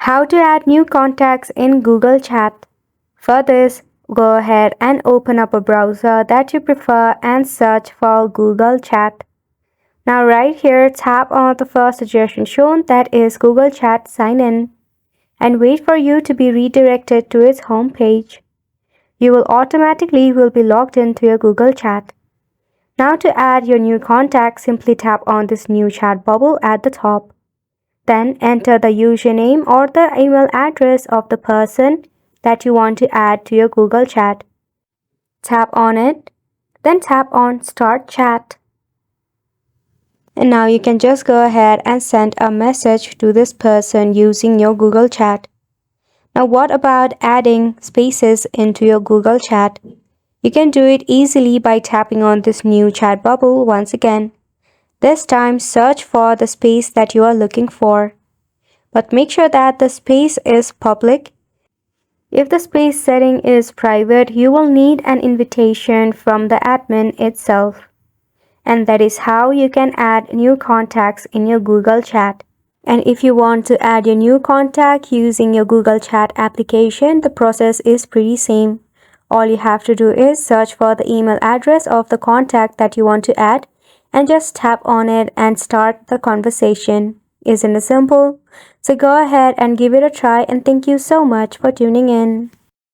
How to add new contacts in Google Chat. For this, go ahead and open up a browser that you prefer and search for Google Chat. Now right here, tap on the first suggestion shown, that is Google Chat Sign In, and wait for you to be redirected to its home page. You will automatically be logged into your Google Chat. Now to add your new contact, simply tap on this new chat bubble at the top. Then enter the username or the email address of the person that you want to add to your Google Chat. Tap on it, then tap on Start Chat. And now you can just go ahead and send a message to this person using your Google Chat. Now what about adding spaces into your Google Chat? You can do it easily by tapping on this new chat bubble once again. This time search for the space that you are looking for. But make sure that the space is public. If the space setting is private, you will need an invitation from the admin itself. And that is how you can add new contacts in your Google Chat. And if you want to add your new contact using your Google Chat application, the process is pretty same. All you have to do is search for the email address of the contact that you want to add and just tap on it and start the conversation. Isn't it simple? So go ahead and give it a try, and thank you so much for tuning in.